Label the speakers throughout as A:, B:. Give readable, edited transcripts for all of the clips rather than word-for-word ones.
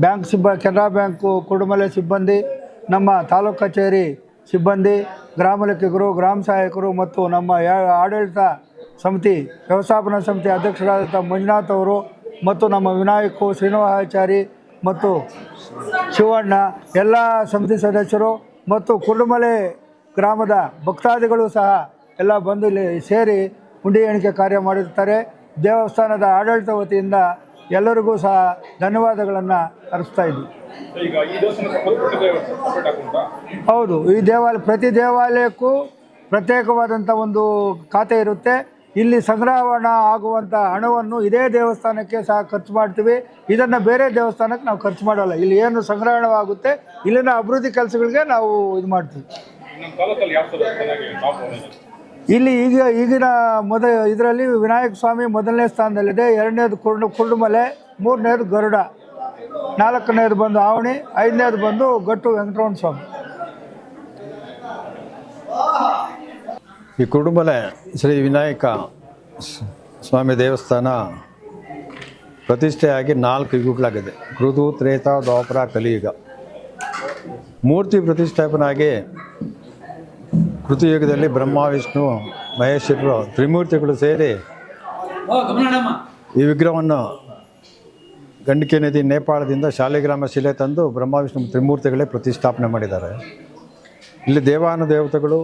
A: Bank Canara bank Kurudumale ಸಿಬ್ಬಂದಿ, ನಮ್ಮ ತಾಲೂಕು ಕಚೇರಿ ಸಿಬ್ಬಂದಿ, ಗ್ರಾಮ ಲೆಕ್ಕಿಗರು, ಗ್ರಾಮ ಸಹಾಯಕರು ಮತ್ತು ನಮ್ಮ ಆಡಳಿತ ಸಮಿತಿ ವ್ಯವಸ್ಥಾಪನಾ ಸಮಿತಿ ಅಧ್ಯಕ್ಷರಾದಂಥ ಮಂಜುನಾಥ್ ಅವರು ಮತ್ತು ನಮ್ಮ ವಿನಾಯಕು, ಶ್ರೀನಿವಾಸಾಚಾರಿ ಮತ್ತು ಶಿವಣ್ಣ, ಎಲ್ಲ ಸಮಿತಿ ಸದಸ್ಯರು ಮತ್ತು ಕುರುಡುಮಲೆ ಗ್ರಾಮದ ಭಕ್ತಾದಿಗಳು ಸಹ ಎಲ್ಲ ಬಂದು ಇಲ್ಲಿ ಸೇರಿ ಹುಂಡಿ ಎಣಿಕೆ ಕಾರ್ಯ ಮಾಡಿರ್ತಾರೆ. ದೇವಸ್ಥಾನದ ಆಡಳಿತ ವತಿಯಿಂದ ಎಲ್ಲರಿಗೂ ಸಹ ಧನ್ಯವಾದಗಳನ್ನು ಅರ್ಪಿಸ್ತಾ ಇದ್ವಿ. ಹೌದು, ಈ ಪ್ರತಿ ದೇವಾಲಯಕ್ಕೂ ಪ್ರತ್ಯೇಕವಾದಂಥ ಒಂದು ಖಾತೆ ಇರುತ್ತೆ. ಇಲ್ಲಿ ಸಂಗ್ರಹಣ ಆಗುವಂಥ ಹಣವನ್ನು ಇದೇ ದೇವಸ್ಥಾನಕ್ಕೆ ಸಹ ಖರ್ಚು ಮಾಡ್ತೀವಿ. ಇದನ್ನು ಬೇರೆ ದೇವಸ್ಥಾನಕ್ಕೆ ನಾವು ಖರ್ಚು ಮಾಡೋಲ್ಲ. ಇಲ್ಲಿ ಏನು ಸಂಗ್ರಹಣವಾಗುತ್ತೆ ಇಲ್ಲಿನ ಅಭಿವೃದ್ಧಿ ಕೆಲಸಗಳಿಗೆ ನಾವು ಇದು ಮಾಡ್ತೀವಿ. ಇಲ್ಲಿ ಈಗಿನ ಇದರಲ್ಲಿ ವಿನಾಯಕ ಸ್ವಾಮಿ ಮೊದಲನೇ ಸ್ಥಾನದಲ್ಲಿದೆ. ಎರಡನೇದು ಕುರುಡುಮಲೆ, ಮೂರನೇದು ಗರುಡ, ನಾಲ್ಕನೇದು ಬಂದು ಆವಣಿ, ಐದನೇದು ಬಂದು ಗಟ್ಟು ವೆಂಕಟರಮಣ ಸ್ವಾಮಿ.
B: ಈ ಕುರುಡುಮಲೆ ಶ್ರೀ ವಿನಾಯಕ ಸ್ವಾಮಿ ದೇವಸ್ಥಾನ ಪ್ರತಿಷ್ಠೆಯಾಗಿ 4 ಯುಗಗಳಾಗಿದೆ. ಋತು, ತ್ರೇತ, ದ್ವಾಪರ, ಕಲಿಯುಗ. ಮೂರ್ತಿ ಪ್ರತಿಷ್ಠಾಪನಾಗಿ ಕೃತಿಯುಗದಲ್ಲಿ ಬ್ರಹ್ಮ, ವಿಷ್ಣು, ಮಹೇಶ್ವರರು ತ್ರಿಮೂರ್ತಿಗಳು ಸೇರಿ ಈ ವಿಗ್ರಹವನ್ನು ಗಂಡಕಿ ನದಿ ನೇಪಾಳದಿಂದ ಶಾಲಿಗ್ರಾಮ ಶಿಲೆ ತಂದು ಬ್ರಹ್ಮ, ವಿಷ್ಣು ತ್ರಿಮೂರ್ತಿಗಳೇ ಪ್ರತಿಷ್ಠಾಪನೆ ಮಾಡಿದ್ದಾರೆ. ಇಲ್ಲಿ ದೇವಾನುದೇವತೆಗಳು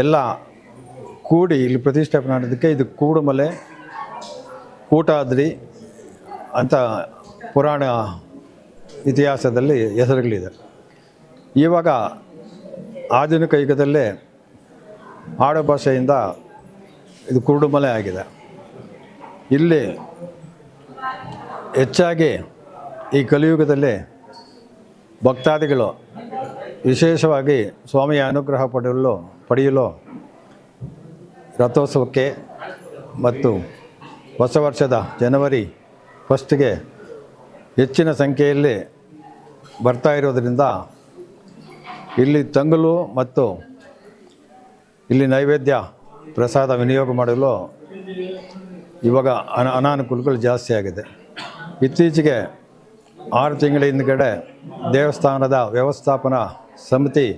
B: ಎಲ್ಲ ಕೂಡಿ ಇಲ್ಲಿ ಪ್ರತಿಷ್ಠಾಪನೆ ಮಾಡೋದಕ್ಕೆ ಇದು ಕೂಡುಮಲೆ, ಕೂಟಾದ್ರಿ ಅಂತ ಪುರಾಣ ಇತಿಹಾಸದಲ್ಲಿ ಹೆಸರುಗಳಿದೆ. ಇವಾಗ ಆಧುನಿಕ ಯುಗದಲ್ಲೇ ಆಡು ಭಾಷೆಯಿಂದ ಇದು ಕುರುಡುಮಲೆ ಆಗಿದೆ. ಇಲ್ಲಿ ಹೆಚ್ಚಾಗಿ ಈ ಕಲಿಯುಗದಲ್ಲಿ ಭಕ್ತಾದಿಗಳು ವಿಶೇಷವಾಗಿ ಸ್ವಾಮಿಯ ಅನುಗ್ರಹ ಪಡೆಯಲು ರಥೋತ್ಸವಕ್ಕೆ ಮತ್ತು ಹೊಸ ವರ್ಷದ ಜನವರಿ 1ಗೆ ಹೆಚ್ಚಿನ ಸಂಖ್ಯೆಯಲ್ಲಿ ಬರ್ತಾ ಇರೋದರಿಂದ ಇಲ್ಲಿ ತಂಗಲು ಮತ್ತು ಇಲ್ಲಿ ನೈವೇದ್ಯ ಪ್ರಸಾದ ವಿನಿಯೋಗ ಮಾಡಲು ಇವಾಗ ಅನಾನುಕೂಲಗಳು ಜಾಸ್ತಿ ಆಗಿದೆ. ಇತ್ತೀಚೆಗೆ 6 ತಿಂಗಳ ಹಿಂದುಗಡೆ ದೇವಸ್ಥಾನದ ವ್ಯವಸ್ಥಾಪನಾ ಸಮಿತಿ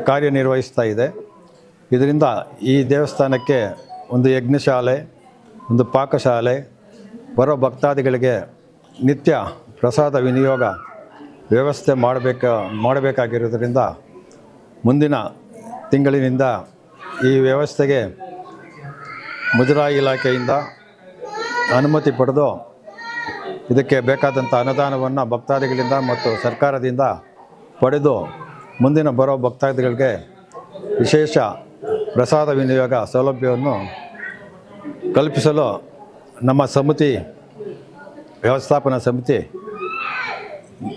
B: ಕಾರ್ಯನಿರ್ವಹಿಸ್ತಾ ಇದೆ. ಇದರಿಂದ ಈ ದೇವಸ್ಥಾನಕ್ಕೆ ಒಂದು ಯಜ್ಞಶಾಲೆ, ಒಂದು ಪಾಕಶಾಲೆ, ಬರೋ ಭಕ್ತಾದಿಗಳಿಗೆ ನಿತ್ಯ ಪ್ರಸಾದ ವಿನಿಯೋಗ ವ್ಯವಸ್ಥೆ ಮಾಡಬೇಕಾಗಿರೋದ್ರಿಂದ ಮುಂದಿನ ತಿಂಗಳಿನಿಂದ ಈ ವ್ಯವಸ್ಥೆಗೆ ಮುಜರಾಯಿ ಇಲಾಖೆಯಿಂದ ಅನುಮತಿ ಪಡೆದು ಇದಕ್ಕೆ ಬೇಕಾದಂಥ ಅನುದಾನವನ್ನು ಭಕ್ತಾದಿಗಳಿಂದ ಮತ್ತು ಸರ್ಕಾರದಿಂದ ಪಡೆದು ಮುಂದಿನ ಬರೋ ಭಕ್ತಾದಿಗಳಿಗೆ ವಿಶೇಷ ಪ್ರಸಾದ ವಿನಿಯೋಗ ಸೌಲಭ್ಯವನ್ನು ಕಲ್ಪಿಸಲು ನಮ್ಮ ಸಮಿತಿ ವ್ಯವಸ್ಥಾಪನಾ ಸಮಿತಿ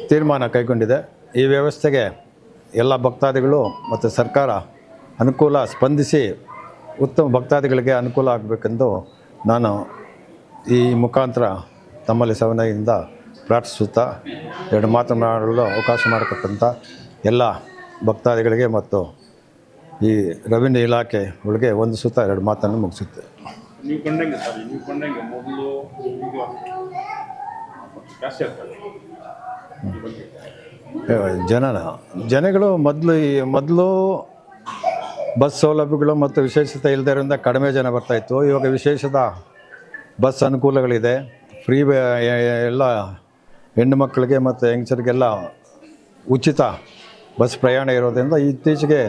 B: ತೀರ್ಮಾನ ಕೈಗೊಂಡಿದೆ. ಈ ವ್ಯವಸ್ಥೆಗೆ ಎಲ್ಲ ಭಕ್ತಾದಿಗಳು ಮತ್ತು ಸರ್ಕಾರ ಅನುಕೂಲ ಸ್ಪಂದಿಸಿ ಉತ್ತಮ ಭಕ್ತಾದಿಗಳಿಗೆ ಅನುಕೂಲ ಆಗಬೇಕೆಂದು ನಾನು ಈ ಮುಖಾಂತರ ತಮ್ಮಲ್ಲಿ ಸವಿನಯದಿಂದ ಪ್ರಾರ್ಥಿಸುತ್ತಾ 2 ಮಾತನಾಡಲು ಅವಕಾಶ ಮಾಡಿಕೊಟ್ಟಂಥ ಎಲ್ಲ ಭಕ್ತಾದಿಗಳಿಗೆ ಮತ್ತು ಈ ರೆವಿನ್ಯೂ ಇಲಾಖೆ ಒಳಗೆ ಒಂದು ಸುತ್ತ 2 ಮಾತನ್ನು ಮುಗಿಸುತ್ತೆ. ಜನಗಳು ಮೊದಲು ಬಸ್ ಸೌಲಭ್ಯಗಳು ಮತ್ತು ವಿಶೇಷತೆ ಇಲ್ಲದರಿಂದ ಕಡಿಮೆ ಜನ ಬರ್ತಾಯಿತ್ತು. ಇವಾಗ ವಿಶೇಷದ ಬಸ್ ಅನುಕೂಲಗಳಿದೆ. ಫ್ರೀ ಎಲ್ಲ ಹೆಣ್ಣು ಮಕ್ಕಳಿಗೆ ಮತ್ತು ಹೆಂಗಸರಿಗೆಲ್ಲ ಉಚಿತ ಬಸ್ ಪ್ರಯಾಣ ಇರೋದ್ರಿಂದ ಇತ್ತೀಚೆಗೆ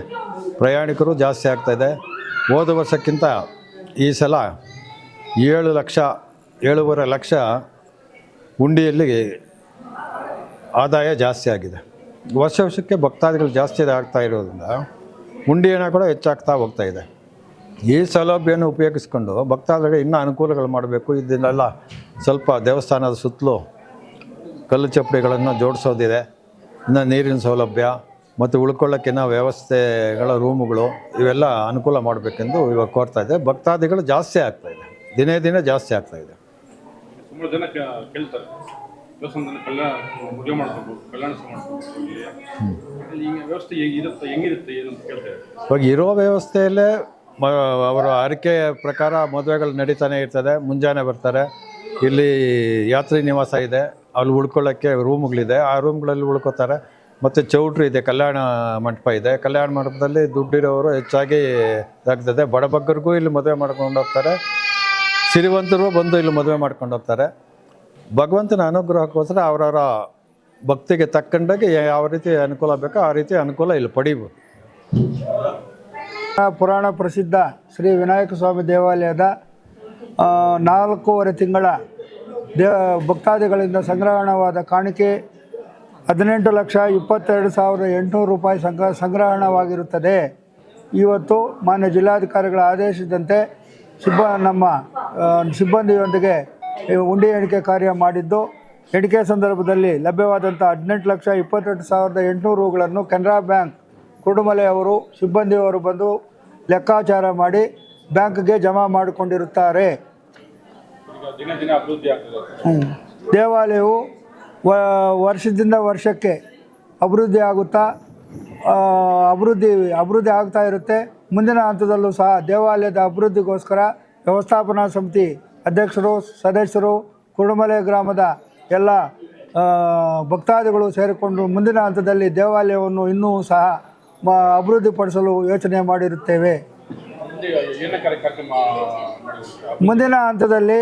B: ಪ್ರಯಾಣಿಕರು ಜಾಸ್ತಿ ಆಗ್ತಾಯಿದೆ. ಹೋದ ವರ್ಷಕ್ಕಿಂತ ಈ ಸಲ 7.5 ಲಕ್ಷ ಹುಂಡಿಯಲ್ಲಿ ಆದಾಯ ಜಾಸ್ತಿ ಆಗಿದೆ. ವರ್ಷಕ್ಕೆ ಭಕ್ತಾದಿಗಳು ಜಾಸ್ತಿ ಆಗ್ತಾ ಇರೋದ್ರಿಂದ ಹುಂಡಿ ಹಣ ಕೂಡ ಹೆಚ್ಚಾಗ್ತಾ ಹೋಗ್ತಾಯಿದೆ. ಈ ಸೌಲಭ್ಯವನ್ನು ಉಪಯೋಗಿಸ್ಕೊಂಡು ಭಕ್ತಾದಿಗಳಿಗೆ ಇನ್ನೂ ಅನುಕೂಲಗಳು ಮಾಡಬೇಕು. ಇದನ್ನೆಲ್ಲ ಸ್ವಲ್ಪ ದೇವಸ್ಥಾನದ ಸುತ್ತಲೂ ಕಲ್ಲು ಚಪ್ಪಡಿಗಳನ್ನು ಜೋಡಿಸೋದಿದೆ. ಇನ್ನು ನೀರಿನ ಸೌಲಭ್ಯ ಮತ್ತು ಉಳ್ಕೊಳ್ಳೋಕ್ಕಿನ್ನ ವ್ಯವಸ್ಥೆಗಳ ರೂಮುಗಳು ಇವೆಲ್ಲ ಅನುಕೂಲ ಮಾಡಬೇಕೆಂದು ಇವಾಗ ಕೋರ್ತಾ ಇದೆ. ಭಕ್ತಾದಿಗಳು ಜಾಸ್ತಿ ಆಗ್ತಾಯಿದೆ, ದಿನೇ ದಿನೇ ಜಾಸ್ತಿ ಆಗ್ತಾಯಿದೆ.
C: ಸುಮಾರು ಜನ ಕೇಳ್ತಾರೆ
B: ಇವಾಗ ಇರೋ ವ್ಯವಸ್ಥೆಯಲ್ಲೇ ಅವರ ಆರೈಕೆ ಪ್ರಕಾರ ಮದುವೆಗಳು ನಡೀತಾನೆ ಇರ್ತದೆ. ಮುಂಜಾನೆ ಬರ್ತಾರೆ, ಇಲ್ಲಿ ಯಾತ್ರಿ ನಿವಾಸ ಇದೆ, ಅಲ್ಲಿ ಉಳ್ಕೊಳ್ಳೋಕ್ಕೆ ರೂಮ್ಗಳಿದೆ, ಆ ರೂಮ್ಗಳಲ್ಲಿ ಉಳ್ಕೋತಾರೆ. ಮತ್ತು ಚೌಟ್ರಿ ಇದೆ, ಕಲ್ಯಾಣ ಮಂಟಪ ಇದೆ. ಕಲ್ಯಾಣ ಮಂಟಪದಲ್ಲಿ ದುಡ್ಡಿರೋರು ಹೆಚ್ಚಾಗಿ ಆಗ್ತದೆ. ಬಡಬಗ್ಗರಿಗೂ ಇಲ್ಲಿ ಮದುವೆ ಮಾಡ್ಕೊಂಡು ಹೋಗ್ತಾರೆ, ಸಿರಿವಂತರು ಬಂದು ಇಲ್ಲಿ ಮದುವೆ ಮಾಡ್ಕೊಂಡು ಹೋಗ್ತಾರೆ. ಭಗವಂತನ ಅನುಗ್ರಹಕ್ಕೋಸ್ಕರ ಅವರವರ ಭಕ್ತಿಗೆ ತಕ್ಕಂಡಾಗೆ ಯಾವ ರೀತಿ ಅನುಕೂಲ ಬೇಕೋ ಆ ರೀತಿ ಅನುಕೂಲ ಇಲ್ಲಿ ಪಡೀಬೋದು.
A: ಪುರಾಣ ಪ್ರಸಿದ್ಧ ಶ್ರೀ ವಿನಾಯಕ ಸ್ವಾಮಿ ದೇವಾಲಯದ 4.5 ತಿಂಗಳ ಭಕ್ತಾದಿಗಳಿಂದ ಸಂಗ್ರಹಣವಾದ ಕಾಣಿಕೆ 18,22,800 ರೂಪಾಯಿ ಸಂಗ್ರಹಣವಾಗಿರುತ್ತದೆ. ಇವತ್ತು ಮಾನ್ಯ ಜಿಲ್ಲಾಧಿಕಾರಿಗಳ ಆದೇಶದಂತೆ ನಮ್ಮ ಸಿಬ್ಬಂದಿಯೊಂದಿಗೆ ಉಂಡಿ ಎಣಿಕೆ ಕಾರ್ಯ ಮಾಡಿದ್ದು, ಎಣಿಕೆ ಸಂದರ್ಭದಲ್ಲಿ ಲಭ್ಯವಾದಂಥ 18,28,800 ರೂಗಳನ್ನು ಕೆನರಾ ಬ್ಯಾಂಕ್ ಕುರುಡುಮಲೆ ಅವರು ಸಿಬ್ಬಂದಿಯವರು ಬಂದು ಲೆಕ್ಕಾಚಾರ ಮಾಡಿ ಬ್ಯಾಂಕ್ಗೆ ಜಮಾ ಮಾಡಿಕೊಂಡಿರುತ್ತಾರೆ.
C: ದಿನ ದಿನ ಅಭಿವೃದ್ಧಿ ಆಗ್ತದೆ.
A: ದೇವಾಲಯವು ವರ್ಷದಿಂದ ವರ್ಷಕ್ಕೆ ಅಭಿವೃದ್ಧಿ ಆಗುತ್ತಾ ಅಭಿವೃದ್ಧಿ ಆಗ್ತಾ ಇರುತ್ತೆ. ಮುಂದಿನ ಹಂತದಲ್ಲೂ ಸಹ ದೇವಾಲಯದ ಅಭಿವೃದ್ಧಿಗೋಸ್ಕರ ವ್ಯವಸ್ಥಾಪನಾ ಸಮಿತಿ ಅಧ್ಯಕ್ಷರು, ಸದಸ್ಯರು, ಕುರುಡುಮಲೆ ಗ್ರಾಮದ ಎಲ್ಲ ಭಕ್ತಾದಿಗಳು ಸೇರಿಕೊಂಡು ಮುಂದಿನ ಹಂತದಲ್ಲಿ ದೇವಾಲಯವನ್ನು ಇನ್ನೂ ಸಹ ಅಭಿವೃದ್ಧಿಪಡಿಸಲು ಯೋಚನೆ ಮಾಡಿರುತ್ತೇವೆ. ಮುಂದಿನ ಹಂತದಲ್ಲಿ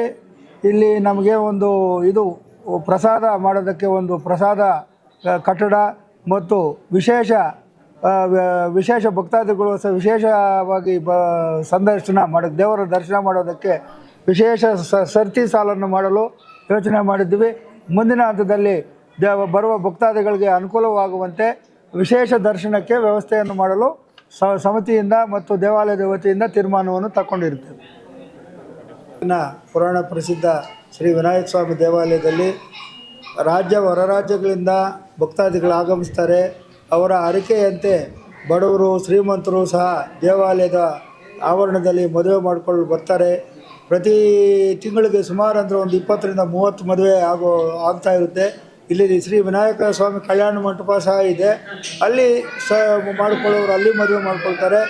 A: ಇಲ್ಲಿ ನಮಗೆ ಒಂದು ಪ್ರಸಾದ ಮಾಡೋದಕ್ಕೆ ಒಂದು ಪ್ರಸಾದ ಕಟ್ಟಡ ಮತ್ತು ವಿಶೇಷ ಭಕ್ತಾದಿಗಳು ವಿಶೇಷವಾಗಿ ಸಂದರ್ಶನ ದೇವರ ದರ್ಶನ ಮಾಡೋದಕ್ಕೆ ವಿಶೇಷ ಸರ್ತಿ ಸಾಲನ್ನು ಮಾಡಲು ಯೋಚನೆ ಮಾಡಿದ್ವಿ. ಮುಂದಿನ ಹಂತದಲ್ಲಿ ಬರುವ ಭಕ್ತಾದಿಗಳಿಗೆ ಅನುಕೂಲವಾಗುವಂತೆ ವಿಶೇಷ ದರ್ಶನಕ್ಕೆ ವ್ಯವಸ್ಥೆಯನ್ನು ಮಾಡಲು ಸಮಿತಿಯಿಂದ ಮತ್ತು ದೇವಾಲಯದ ವತಿಯಿಂದ ತೀರ್ಮಾನವನ್ನು ತಗೊಂಡಿರ್ತೇವೆ. ಪುರಾಣ ಪ್ರಸಿದ್ಧ ಶ್ರೀ ವಿನಾಯಕ ಸ್ವಾಮಿ ದೇವಾಲಯದಲ್ಲಿ ಹೊರ ರಾಜ್ಯಗಳಿಂದ ಭಕ್ತಾದಿಗಳು ಆಗಮಿಸ್ತಾರೆ. ಅವರ ಹರಕೆಯಂತೆ ಬಡವರು, ಶ್ರೀಮಂತರು ಸಹ ದೇವಾಲಯದ ಆವರಣದಲ್ಲಿ ಮದುವೆ ಮಾಡಿಕೊಳ್ಳಲು ಬರ್ತಾರೆ. ಪ್ರತಿ ತಿಂಗಳಿಗೆ ಸುಮಾರು ಅಂದರೆ ಒಂದು 20ರಿಂದ 30 ಮದುವೆ ಆಗ್ತಾ ಇರುತ್ತೆ. ಇಲ್ಲಿ ಶ್ರೀ ವಿನಾಯಕ ಸ್ವಾಮಿ ಕಲ್ಯಾಣ ಮಂಟಪ ಸಹ ಇದೆ, ಅಲ್ಲಿ ಮಾಡಿಕೊಳ್ಳೋರು ಅಲ್ಲಿ ಮದುವೆ ಮಾಡ್ಕೊಳ್ತಾರೆ.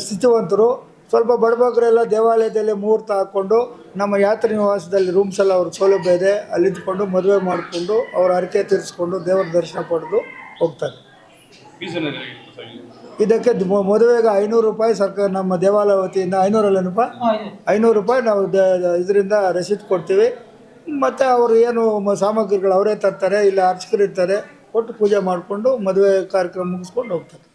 A: ಸ್ಥಿತಿವಂತರು ಸ್ವಲ್ಪ ಬಡಬಗ್ಗರೆಲ್ಲ ದೇವಾಲಯದಲ್ಲಿ ಮುಹೂರ್ತ ಹಾಕ್ಕೊಂಡು ನಮ್ಮ ಯಾತ್ರಿ ನಿವಾಸದಲ್ಲಿ ರೂಮ್ಸ್ ಎಲ್ಲ ಅವ್ರ ಸೌಲಭ್ಯ ಇದೆ, ಅಲ್ಲಿದ್ದುಕೊಂಡು ಮದುವೆ ಮಾಡಿಕೊಂಡು ಅವ್ರ ಹರಕೆ ತೀರಿಸ್ಕೊಂಡು ದೇವರ ದರ್ಶನ ಪಡೆದು ಹೋಗ್ತಾರೆ. ಇದಕ್ಕೆ ಮದುವೆಗೆ 500 ರೂಪಾಯಿ ಸರ್ಕಾರ ನಮ್ಮ ದೇವಾಲಯ ವತಿಯಿಂದ 500 ರೂಪಾಯಿ ನಾವು ಇದರಿಂದ ರಸೀದ್ ಕೊಡ್ತೀವಿ. ಮತ್ತು ಅವರು ಏನು ಸಾಮಗ್ರಿಗಳು ಅವರೇ ತರ್ತಾರೆ, ಇಲ್ಲ ಅರ್ಚಕರು ಇರ್ತಾರೆ, ಕೊಟ್ಟು ಪೂಜೆ ಮಾಡಿಕೊಂಡು ಮದುವೆ ಕಾರ್ಯಕ್ರಮ ಮುಗಿಸ್ಕೊಂಡು ಹೋಗ್ತಾರೆ.